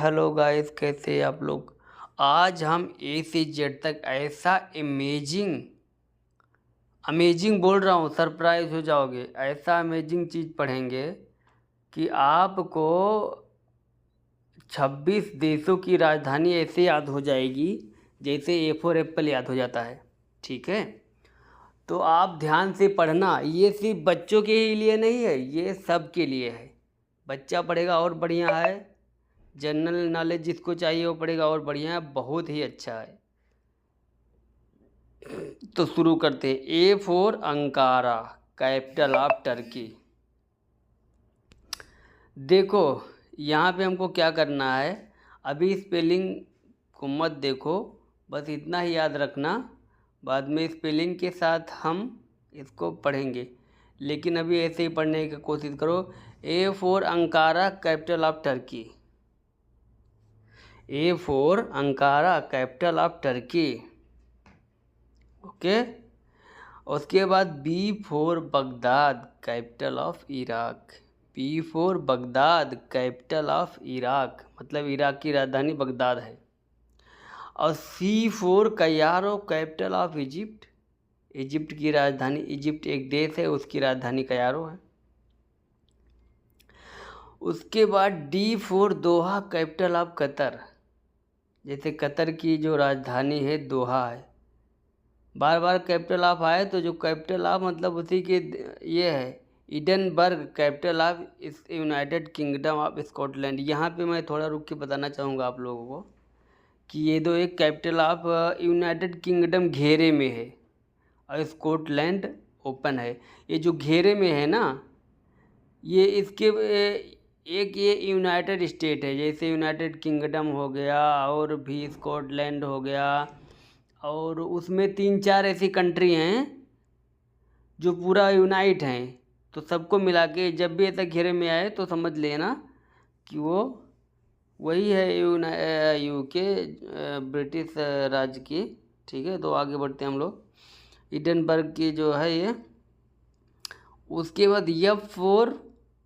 Hello guys, कैसे आप लोग। आज हम ए से जेड तक ऐसा अमेजिंग अमेजिंग बोल रहा हूँ, सरप्राइज हो जाओगे। ऐसा अमेजिंग चीज़ पढ़ेंगे कि आपको 26 देशों की राजधानी ऐसे याद हो जाएगी जैसे ए फॉर एप्पल याद हो जाता है। ठीक है, तो आप ध्यान से पढ़ना। ये सिर्फ बच्चों के ही लिए नहीं है, ये सब के लिए है। बच्चा पढ़ेगा और बढ़िया है, जनरल नॉलेज जिसको चाहिए वो पढ़ेगा और बढ़िया है, बहुत ही अच्छा है। तो शुरू करते हैं। ए for Ankara, capital of Turkey. देखो यहाँ पे हमको क्या करना है, अभी स्पेलिंग को मत देखो, बस इतना ही याद रखना। बाद में स्पेलिंग के साथ हम इसको पढ़ेंगे, लेकिन अभी ऐसे ही पढ़ने की कोशिश करो। A for Ankara, capital of Turkey. A for Ankara, capital of Turkey. Okay, उसके बाद B for Baghdad, capital of Iraq. B for Baghdad, capital of Iraq, मतलब इराक की राजधानी बगदाद है। और C for Cairo, capital of Egypt. Egypt की राजधानी, Egypt एक देश है, उसकी राजधानी कयारो है। उसके बाद D for Doha, capital of Qatar. जैसे कतर की जो राजधानी है दोहा है। बार बार कैपिटल ऑफ आए तो जो कैपिटल ऑफ मतलब उसी के ये है, इडनबर्ग, कैपिटल ऑफ इस यूनाइटेड किंगडम ऑफ स्कॉटलैंड। यहाँ पे मैं थोड़ा रुक के बताना चाहूँगा आप लोगों को कि ये दो एक कैपिटल ऑफ यूनाइटेड किंगडम घेरे में है और स्कॉटलैंड ओपन है। ये जो घेरे में है ना, ये इसके एक ये यूनाइटेड स्टेट है, जैसे यूनाइटेड किंगडम हो गया और भी स्कॉटलैंड हो गया, और उसमें 3-4 ऐसी कंट्री हैं जो पूरा यूनाइट हैं। तो सबको मिला के जब भी ऐसा घेरे में आए तो समझ लेना कि वो वही है यूके, ब्रिटिश राज्य की। ठीक है, तो आगे बढ़ते हैं हम लोग। इडनबर्ग की जो है ये। उसके बाद F for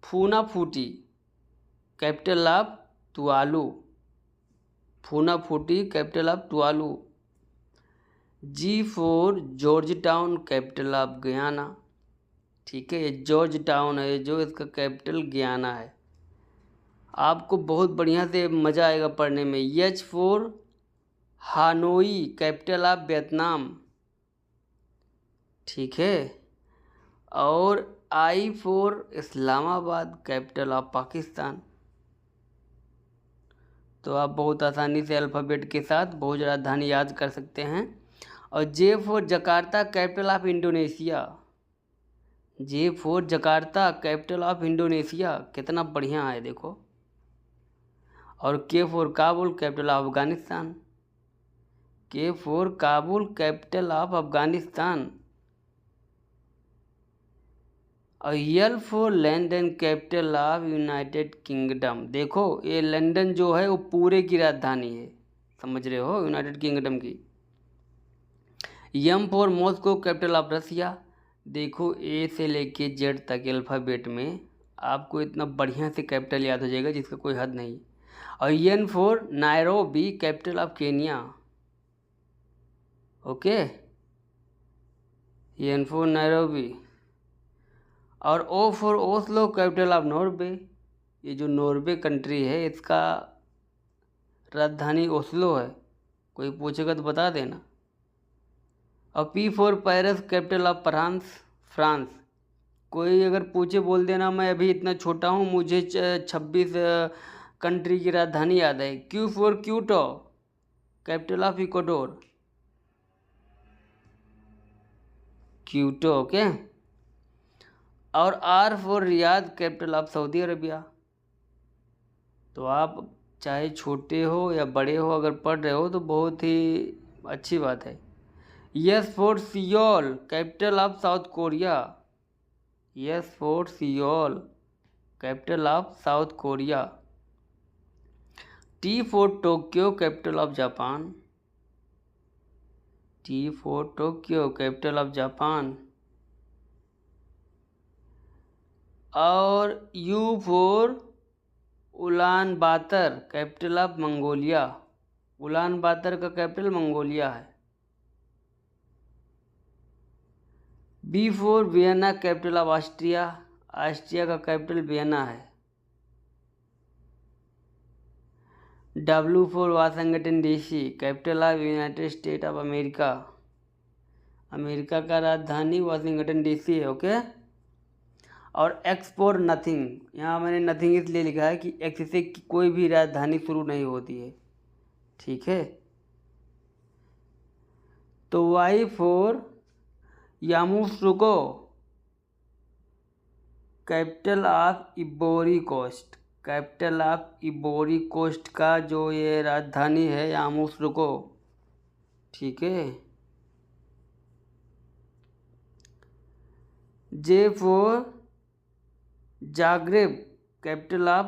Funafuti, capital of Tuvalu. Funafuti, capital of Tuvalu. G for Georgetown, capital of Guyana. ठीक है, ये जॉर्ज टाउन है जो इसका कैपिटल गयाना है। आपको बहुत बढ़िया से मज़ा आएगा पढ़ने में। H for Hanoi, capital of Vietnam. ठीक है, और I for Islamabad, capital of Pakistan. तो आप बहुत आसानी से अल्फ़ाबेट के साथ बहुत राजधानी याद कर सकते हैं। और J for Jakarta, capital of Indonesia. J for Jakarta, capital of Indonesia, कितना बढ़िया है देखो। और K for Kabul, capital of Afghanistan. K for Kabul, capital of Afghanistan. और L for London, capital of United Kingdom. देखो ये लंदन जो है वो पूरे की राजधानी है, समझ रहे हो, यूनाइटेड किंगडम की। M for Moscow, capital of Russia. देखो ए से लेके जेड तक अल्फ़ाबेट में आपको इतना बढ़िया से कैपिटल याद हो जाएगा जिसका कोई हद नहीं। और N for Nairobi, capital of Kenya. Okay, N for Nairobi. और O for Oslo, capital of Norway. ये जो नॉर्वे कंट्री है इसका राजधानी ओस्लो है, कोई पूछेगा तो बता देना। और P for Paris, capital of France. France, कोई अगर पूछे बोल देना मैं अभी इतना छोटा हूँ, मुझे 26 कंट्री की राजधानी याद है। Q for Quito, capital of Ecuador. Quito, okay. और R for Riyadh, capital of Saudi Arabia. तो आप चाहे छोटे हो या बड़े हो, अगर पढ़ रहे हो तो बहुत ही अच्छी बात है। S for Seoul, capital of South Korea. S for Seoul, capital of South Korea. T for Tokyo, capital of Japan. T for Tokyo, capital of Japan. और U for Ulaanbaatar capital of Mongolia. Ulaanbaatar का capital Mongolia है। V for Vienna capital of Austria. Austria का capital Vienna है। W for Washington DC capital of United State of America. America का राजधानी Washington DC है। Okay. और x for nothing, यहाँ मैंने नथिंग इसलिए लिखा है कि एक्स से कोई भी राजधानी शुरू नहीं होती है। ठीक है। तो Y for Yamoussoukro capital of Ivory Coast. Capital of Ivory Coast का जो ये राजधानी है यामूसुको। ठीक है। Z for Zagreb capital of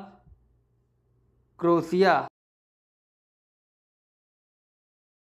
Croatia.